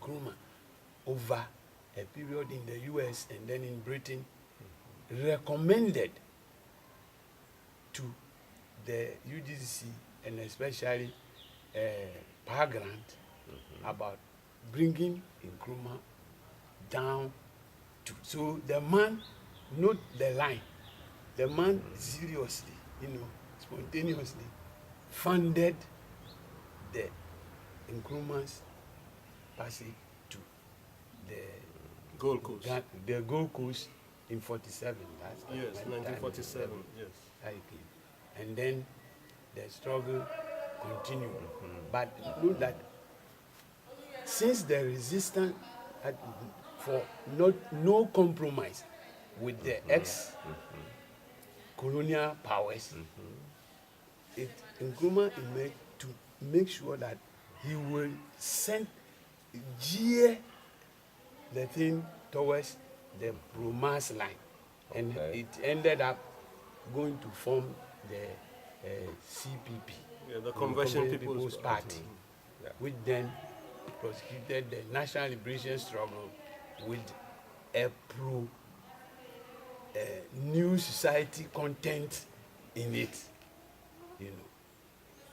Nkrumah over a period in the US and then in Britain recommended to the UGC and especially Power Grant about bringing Nkrumah down to. So the man, note the line, the man seriously, spontaneously funded the Nkrumah's passage to the Gold Coast. The Gold Coast in 47. Yes, 1947. Yes. And then the struggle continued. But note that since the resistance had for no compromise with the ex-colonial powers, Nkrumah emerged to make sure that he will gear the thing towards the Bromas line. And it ended up going to form the CPP, the Convention People's Party, which then prosecuted the national liberation struggle with a new society content in it,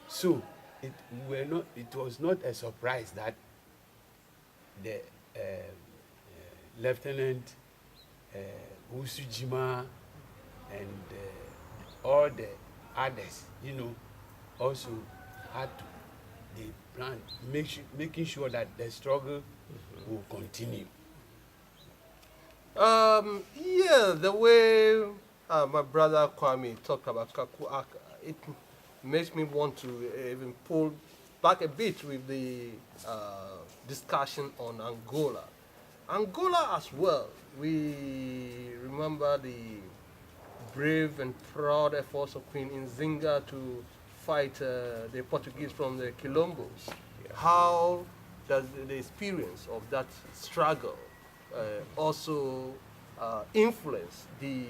So it was not a surprise that the Lieutenant Usujima and all the others, also had to plan, making sure that the struggle will continue. The way my brother Kwame talked about Kakuaka, it makes me want to even pull back a bit with the discussion on Angola. Angola as well, we remember the brave and proud efforts of Queen Nzinga to fight the Portuguese from the Kilombos. Yeah. How does the experience of that struggle also influence the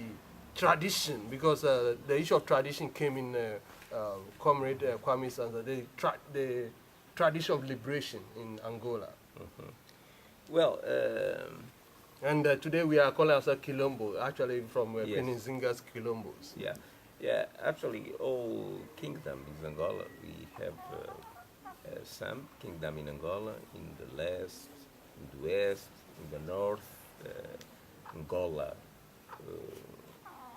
tradition? Because the issue of tradition came in Comrade Kwame's answer, the tradition of liberation in Angola. Well, and today we are calling ourselves Kilombo, actually from Queen Nzinga's Kilombos. Yeah, actually all kingdoms in Angola. We have some kingdom in Angola, in the west, in the west, in the north, Angola,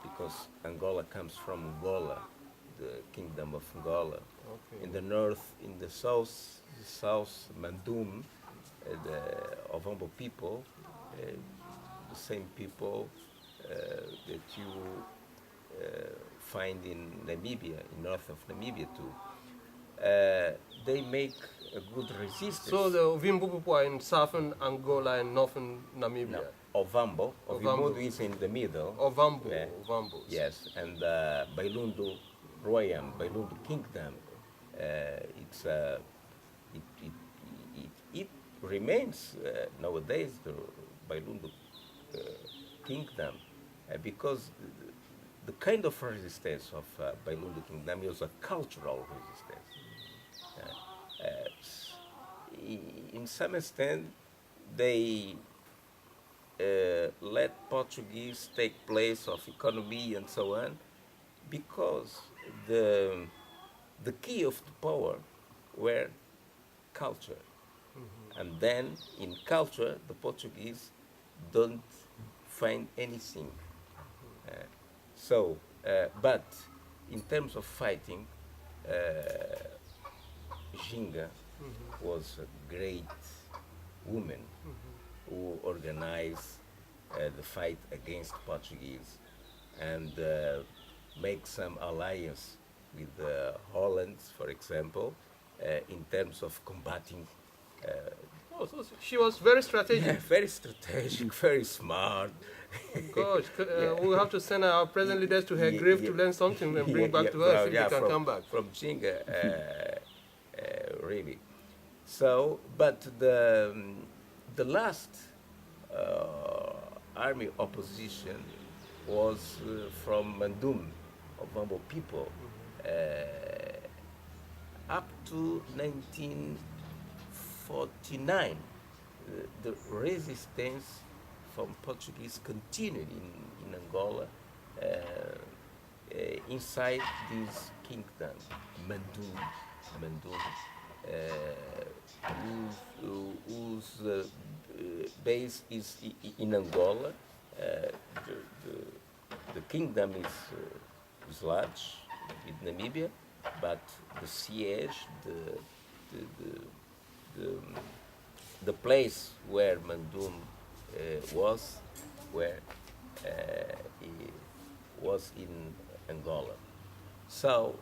because Angola comes from Angola, the kingdom of Angola. Okay. In the north, in the south Mandum, the Ovambo people, the same people that you find in Namibia, in north of Namibia too. They make a good resistance. So the Ovimbo people are in southern Angola and northern Namibia? No, Ovambo. Ovimbo is in the middle. Ovambo. Ovambos. Yes, and Bailundu Royam, Bailundu Kingdom, it remains nowadays the Bailundu Kingdom because the kind of resistance of Bailundu Kingdom is a cultural resistance. In some extent, they let Portuguese take place of economy and so on, because the key of the power were culture. And then in culture, the Portuguese don't find anything. But in terms of fighting, Ginga was a great woman who organized the fight against Portuguese and make some alliance with Holland, for example, in terms of combating. So she was very strategic. Yeah, very strategic, very smart. Gosh, we'll have to send our present leaders to her grave to learn something and bring back to us if they can come back. From Ginga, really. So, but the last army opposition was from Mandum, Ovambo people, up to 1949, the resistance from Portuguese continued in Angola inside this kingdom, Mandum, whose base is in Angola. The kingdom is large with Namibia, but the siege, the place where Mandum was in Angola. So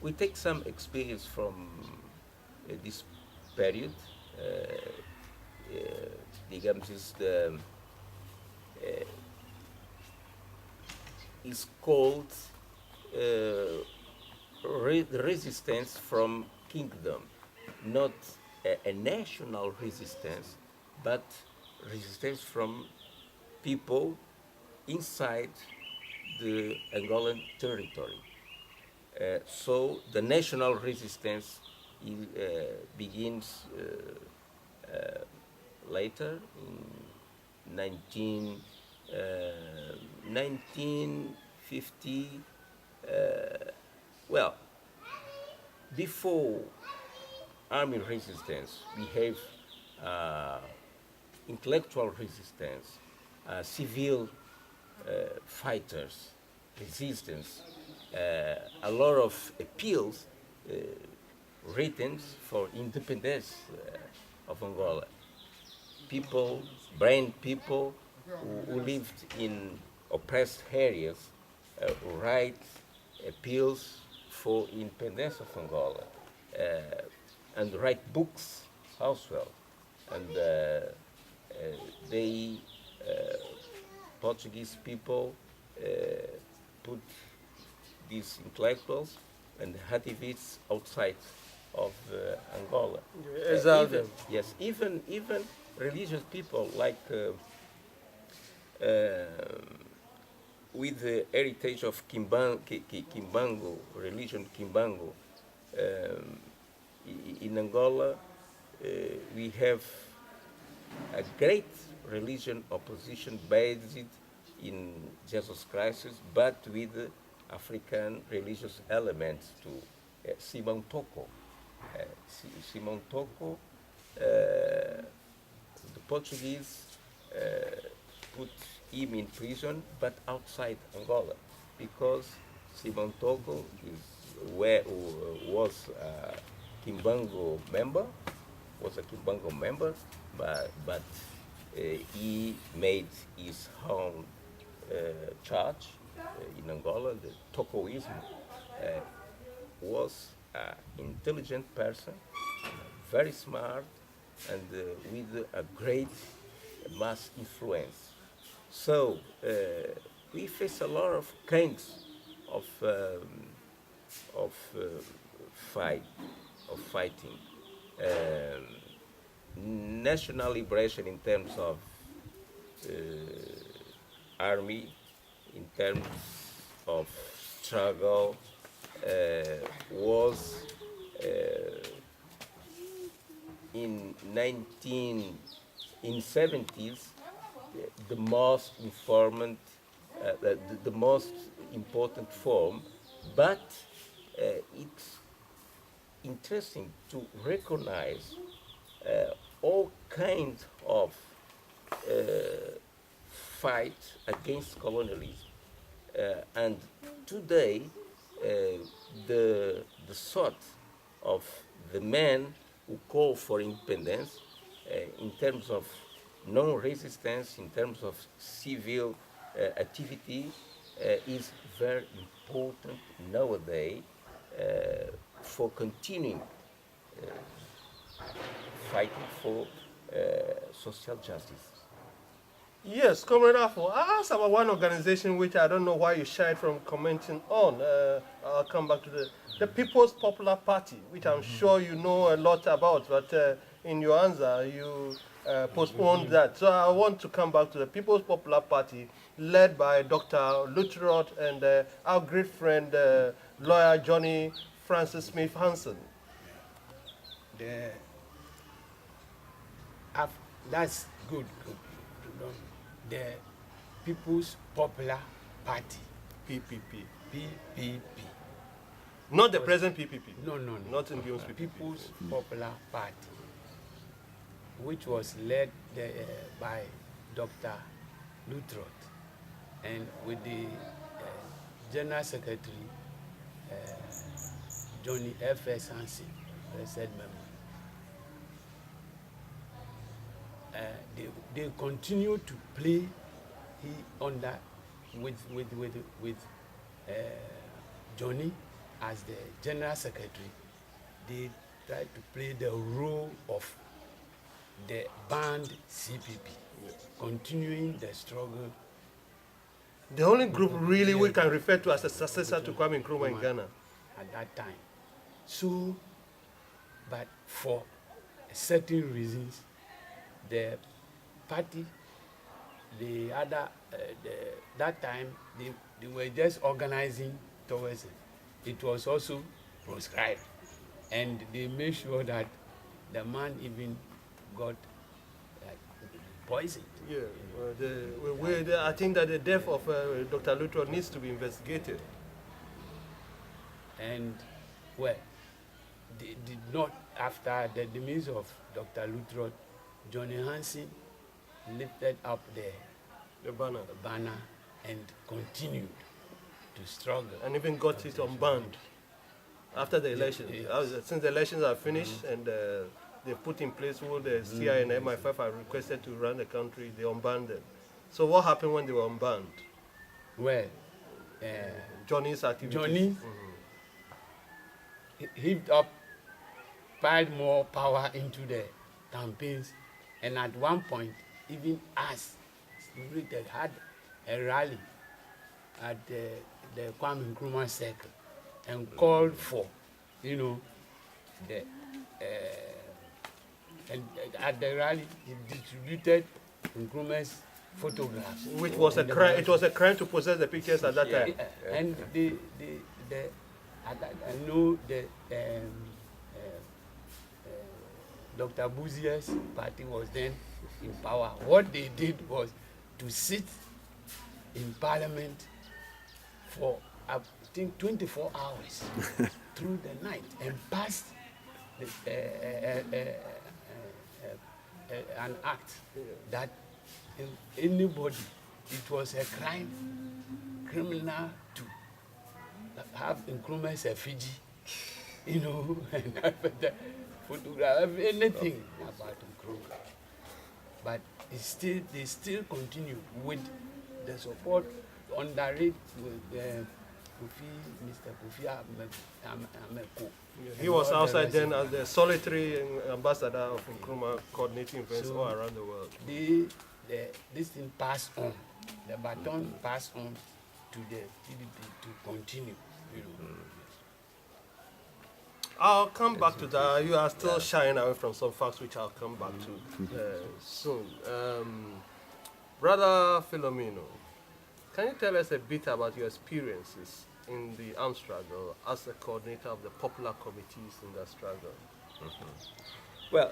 we take some experience from this period. Digamos, is called the resistance from kingdom, not a national resistance, but resistance from people inside the Angolan territory. So the national resistance begins later in 1950. Well, before army resistance, we have intellectual resistance, civil fighters, resistance, a lot of appeals written for independence of Angola. People, brain people who lived in oppressed areas write appeals for independence of Angola and write books as well. And they, Portuguese people, put these intellectuals and activists outside of Angola. Exactly. Even religious people like with the heritage of Kimbango, religion Kimbango. In Angola, we have a great religion opposition based in Jesus Christ, but with African religious elements to Simão Toko. Simão Toko, the Portuguese put him in prison, but outside Angola, because Simão Toko was a Kimbango member, but he made his own church in Angola. The Tokoism was an intelligent person, very smart, and with a great mass influence. So we face a lot of kinds of fighting. National liberation in terms of army, in terms of struggle, was in 70s the most the most important form, but it's interesting to recognize all kinds of fight against colonialism. And today, the thought of the men who call for independence in terms of non-resistance, in terms of civil activity, is very important nowadays for continuing fighting for social justice. Yes, Comrade Afful, I asked about one organization which I don't know why you shied from commenting on. I'll come back to the People's Popular Party, which I'm sure you know a lot about, but in your answer you postponed that. So I want to come back to the People's Popular Party, led by Dr. Lutherot and our great friend, lawyer Johnny Francis Smith Hansen. The that's good. The People's Popular Party, PPP. PPP. Not the present PPP. No. Not in Bion's PPP. People's Popular Party, which was led by Dr. Lutrot, and with the General Secretary Johnny F.S. Hansen, said member. They continue to play with Johnny as the General Secretary. They try to play the role of the banned CPP, continuing the struggle. The only group really we can refer to as a successor to Kwame Nkrumah in Ghana. At that time. So, but for certain reasons, the party, that time, they were just organizing towards it. It was also proscribed. And they made sure that the man even got poisoned. Yeah, I think that the death of Dr. Lutrot needs to be investigated. And, well, they did not, after the demise of Dr. Lutrot, Johnny Hansen lifted up the banner and continued to struggle. And even got it unbanned after the election. Yes. Since the elections are finished and they put in place who the CIA and MI5 have requested to run the country, they unbanned them. So what happened when they were unbanned? Well, Johnny's activities. Johnny heaped up, piled more power into the campaigns, and at one point, even us, United had a rally at the Kwame Nkrumah circle and called for, and at the rally, he distributed Nkrumah's photographs. Which was a crime. It was a crime to possess the pictures at that time. And I know the Dr. Bouzier's party was then in power. What they did was to sit in parliament for, I think, 24 hours through the night and passed an act that anybody, it was a crime, criminal to have Nkrumah's effigy, and photograph anything about Nkrumah. But they still continue with the support under it with Mr. Kofi Ameko. He was outside then as the solitary ambassador of Nkrumah, coordinating events all around the world. This thing passed on, the baton passed on to the PDP to continue. I'll come back to that. You are still shying away from some facts, which I'll come back to soon. Brother Philomeno, can you tell us a bit about your experiences in the armed struggle as a coordinator of the popular committees in that struggle? Well,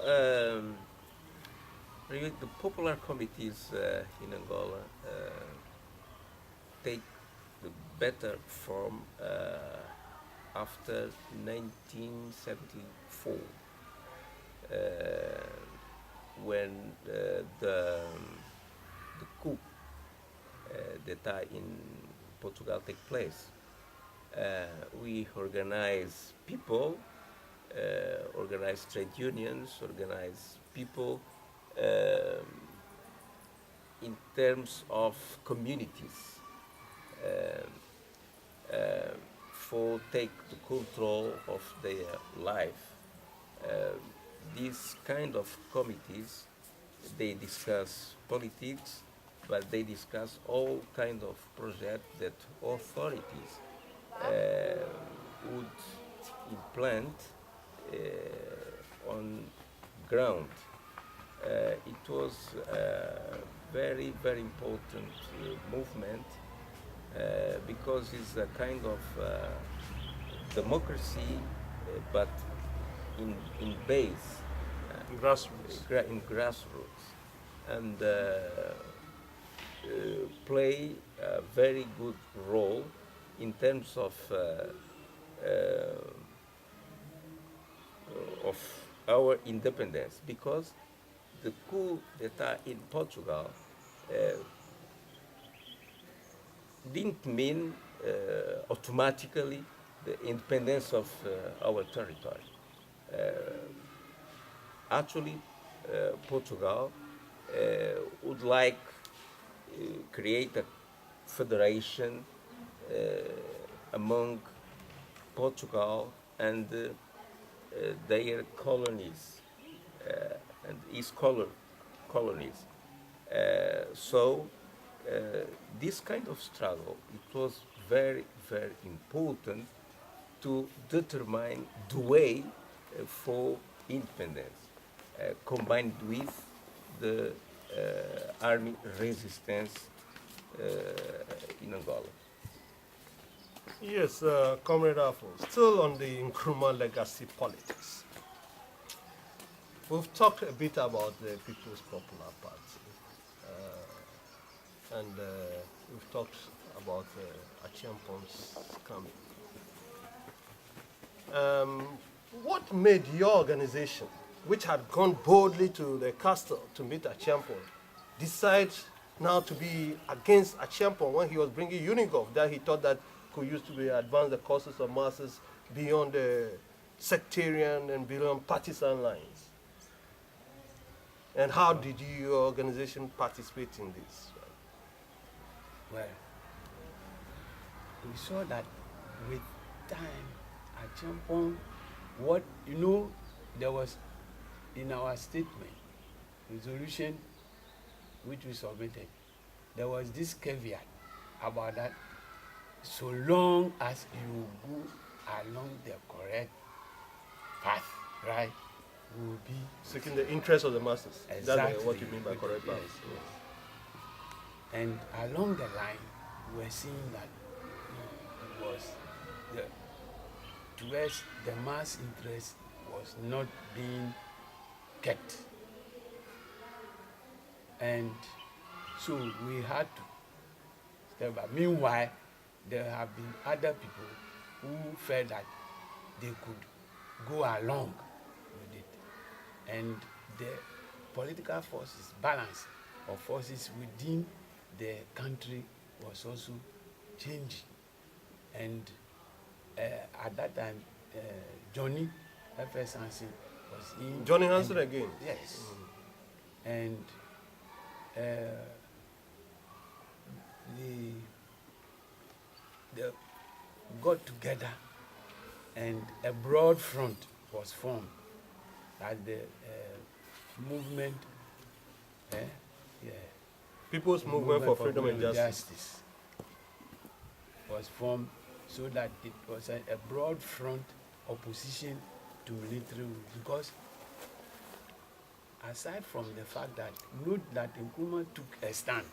really the popular committees in Angola take the better form after 1974, when the coup d'etat in Portugal take place. We organize people, organize trade unions, organize people in terms of communities. For take the control of their life. These kind of committees, they discuss politics, but they discuss all kind of projects that authorities would implement on ground. It was a very, very important movement because it's a kind of democracy, but in base Grassroots. in grassroots, and play a very good role in terms of our independence, because the coup d'etat in Portugal didn't mean automatically the independence of our territory. Actually, Portugal would like create a federation among Portugal and their colonies and its colonies. So this kind of struggle, it was very, very important to determine the way for independence, combined with the army resistance in Angola. Yes, Comrade Afful, still on the Nkrumah legacy politics. We've talked a bit about the People's Popular Party, and we've talked about Achiampon's coming. What made your organization, which had gone boldly to the castle to meet Achiampon, decide now to be against Achiampon when he was bringing Unigov that he thought that could use to be advance the causes of masses beyond the sectarian and beyond partisan lines? And how did your organization participate in this? Well, we saw that with time, at Champon, there was in our statement, resolution which we submitted, there was this caveat about that so long as you go along the correct path, right, we will be seeking the interest of the masses. Exactly. That's what you mean by correct path. Yes. And along the line, we were seeing that it was towards the mass interest was not being kept. And so we had to step back. Meanwhile, there have been other people who felt that they could go along with it. And the political forces, balance of forces within the country was also changing. And at that time, Johnny F.S. Hansen was in. Johnny Hansen again? Yes. And they got together and a broad front was formed that the movement, People's Movement for Freedom and Justice was formed, so that it was a broad front opposition to military rule. Because aside from the fact that note that Nkrumah took a stand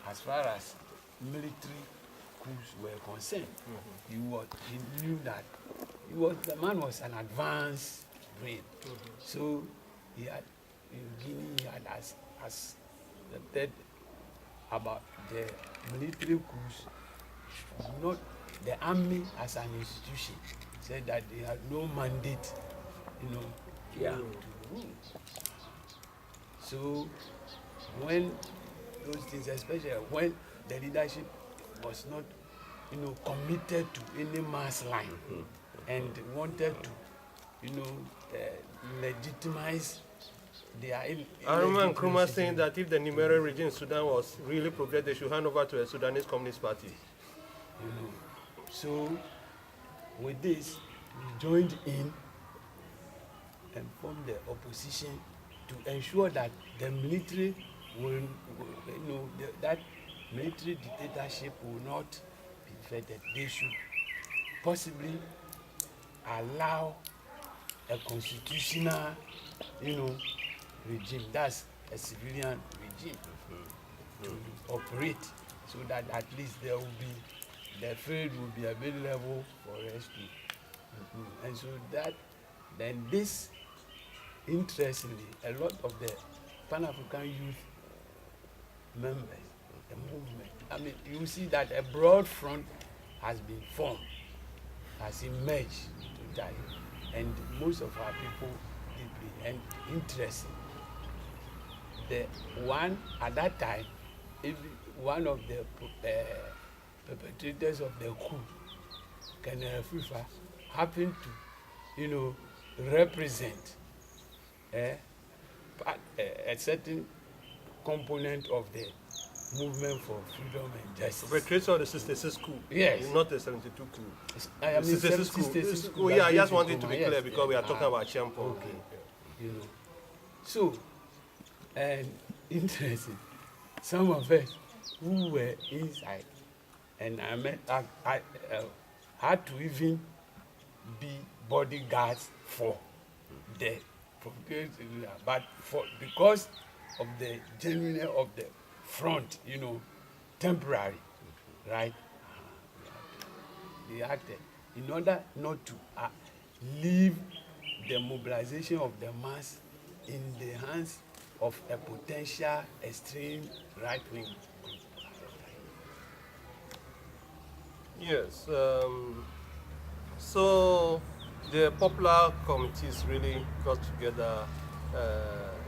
as far as military coups were concerned, he knew that the man was an advanced brain. So he had accepted about the military coups, not the army as an institution, said that they had no mandate, to rule. So when those things, especially when the leadership was not, committed to any mass line and wanted to, legitimize their. I remember Nkrumah saying that if the Nimere regime in Sudan was really progressive, they should hand over to a Sudanese Communist Party. So with this, we joined in and formed the opposition to ensure that the military will, that military dictatorship will not be fettered. They should possibly allow a constitutional, regime, that's a civilian regime, to operate, so that at least there will be, the field will be available for us to, and so that, then this interestingly, a lot of the Pan-African youth members, the movement, I mean, you see that a broad front has been formed, has emerged to that, and most of our people deeply and interesting. The one at that time, even one of the perpetrators of the coup, Colonel FIFA, happened to, represent a certain component of the movement for freedom and justice. Perpetrator of the 66 coup. Yes. Not the 72 coup. I mean, 66 coup. Yeah, I just wanted to be clear because we are talking about Champo. Okay. So, and interesting, some of us who were inside, and I had to even be bodyguards for the provocation, but because of the genuineness of the front, temporary, right? They acted in order not to leave the mobilization of the mass in the hands of a potential extreme right-wing group. Yes. So the popular committees really got together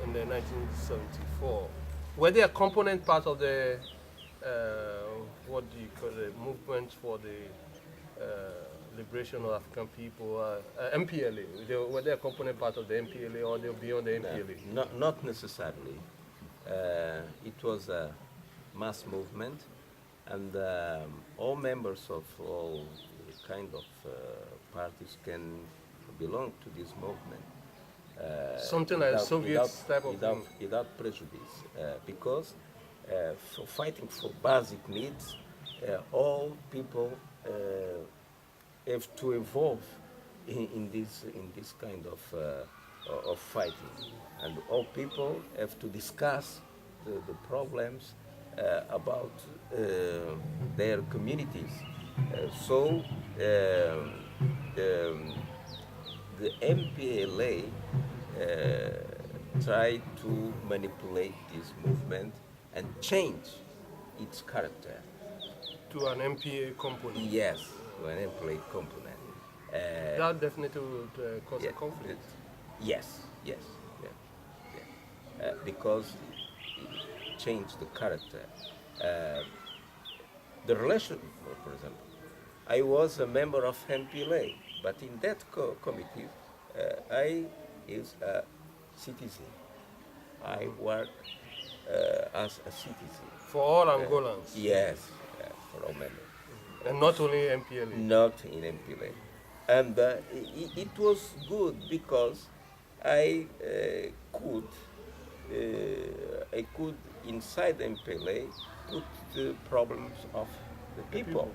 in the 1974. Were they a component part of the what do you call it, movement for the liberation of African people, MPLA? Were they a component part of the MPLA, or they were beyond the MPLA? Not necessarily. It was a mass movement, and all members of all kind of parties can belong to this movement. Something like Soviet type of thing. Without prejudice, because for fighting for basic needs, all people have to evolve in this kind of fighting, and all people have to discuss the problems about their communities. So the MPLA tried to manipulate this movement and change its character. To an MPA component? Yes, to an MPLA component. That definitely would cause a conflict. Yes. Because it changed the character. The relation, for example, I was a member of MPLA, but in that committee, I is a citizen. I work as a citizen. For all Angolans? Yes, for all members. And not only MPLA? Not in MPLA. And it was good because I could inside MPLA put the problems of the people.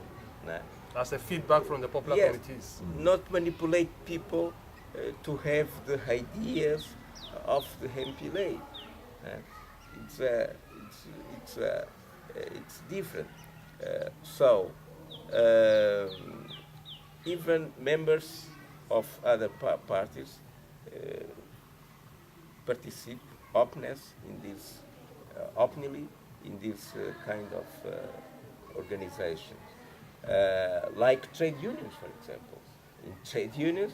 As a feedback from the popular committees? Not manipulate people to have the ideas of the MPLA. It's different. So even members of other parties participate openly in this kind of organizations. Like trade unions, for example. In trade unions,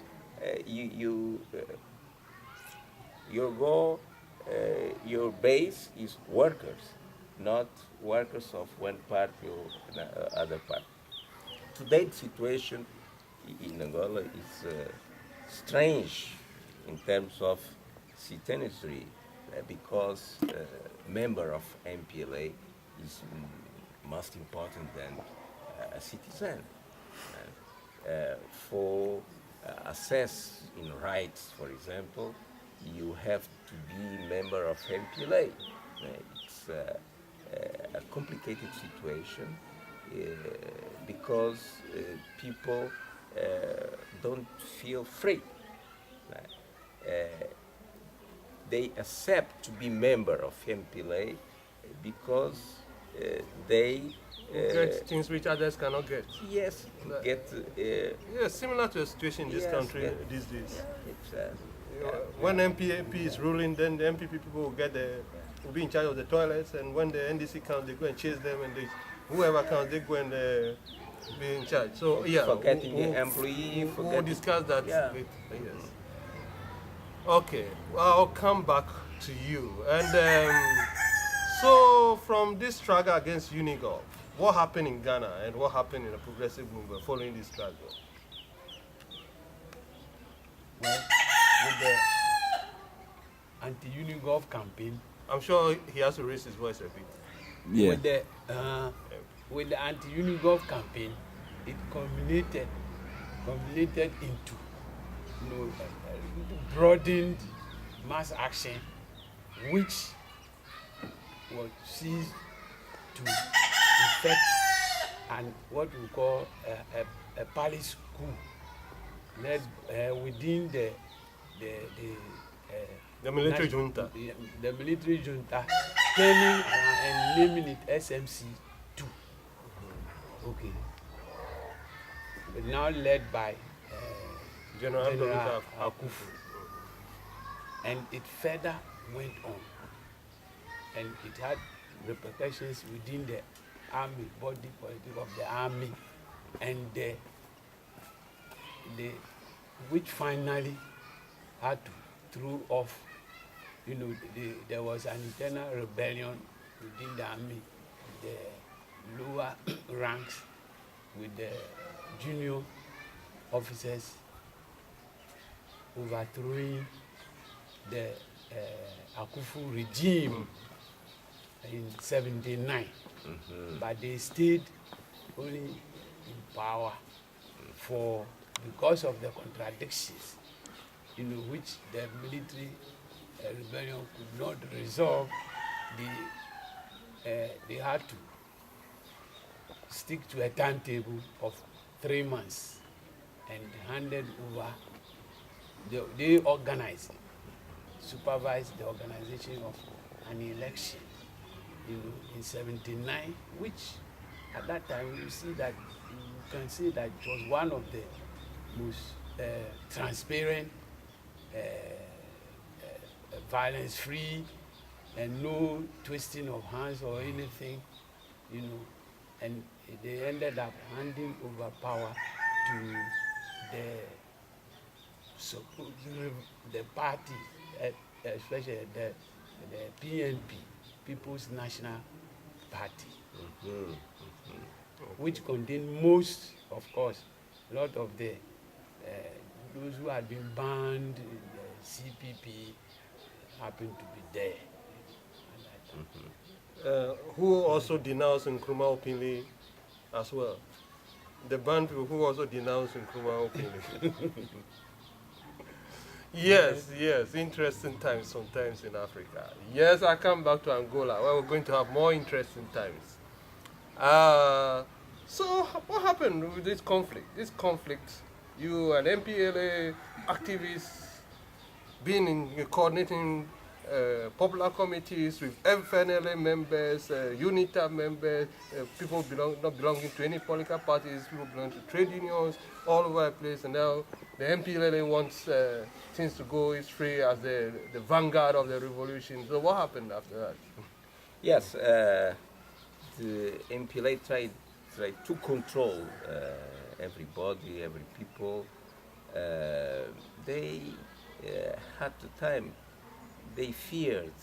your base is workers, not workers of one party or other party. Today's situation in Angola is strange in terms of citizenry, because member of MPLA is most important than a citizen. For access in rights, for example, you have to be member of MPLA. It's a complicated situation because people don't feel free. They accept to be member of MPLA because they get things which others cannot get. Yes, get. Similar to a situation in this country these days. When MPP is ruling, then the MPP people will be in charge of the toilets, and when the NDC comes, they go and chase them, and whoever comes, they go and be in charge. So yeah, Forgetting the employee, we'll discuss that Yeah. later. Yes. Okay, well, I'll come back to you. And so from this struggle against Unigov, what happened in Ghana and what happened in the progressive movement following this struggle? Well, with the anti-Unigov campaign, I'm sure he has to raise his voice a bit. Yeah. with the anti-Unigov campaign, it culminated into broadened mass action, which was seized to effect and what we call a palace coup led within the military junta. The military junta, turning and naming it SMC2. Okay. But now led by General Akufu. And it further went on. And it had repercussions within the army, body politic of the army, and which finally had to throw off. There was an internal rebellion within the army, the lower ranks with the junior officers overthrowing the Akufu regime in 79. But they stayed only in power because of the contradictions, which the military rebellion could not resolve. They had to stick to a timetable of 3 months and handed over. They organized, supervised the organization of an election in 79, which at that time you can see that it was one of the most transparent, violence-free, and no twisting of hands or anything, and they ended up handing over power to the party, especially the PNP, People's National Party, which contained most, of course, a lot of those who had been banned, the CPP, happened to be there. Who also denounced Nkrumah openly as well. The band people who also denounced Nkrumah openly. Yes, interesting times sometimes in Africa. Yes, I come back to Angola where we're going to have more interesting times. So what happened with this conflict? You and MPLA activists being in coordinating popular committees with FNLA members, UNITA members, people not belonging to any political parties, people belonging to trade unions, all over the place. And now the MPLA wants things to go its free as the vanguard of the revolution. So what happened after that? Yes, the MPLA tried to control everybody, every people. They had the time. They feared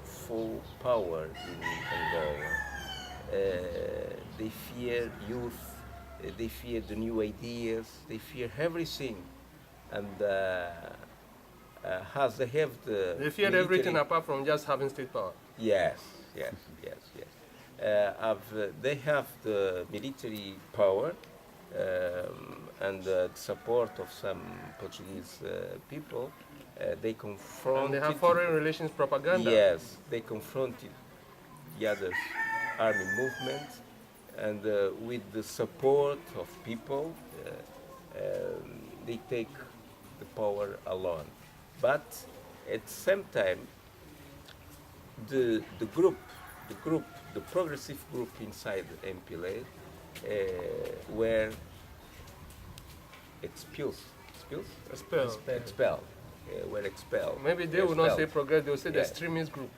for power in Angola. They fear youth. They fear the new ideas. They fear everything, and as they have the they feared everything apart from just having state power. Yes. They have the military power. And the support of some Portuguese people, they confronted... And they have foreign relations propaganda. Yes, they confronted the other army movement, and with the support of people, they take the power alone. But at the same time, the progressive group inside the MPLA were expelled Expel. Expelled. Were expelled. Maybe they Were will not say expelled. progress, they will say the Yeah. extremist group.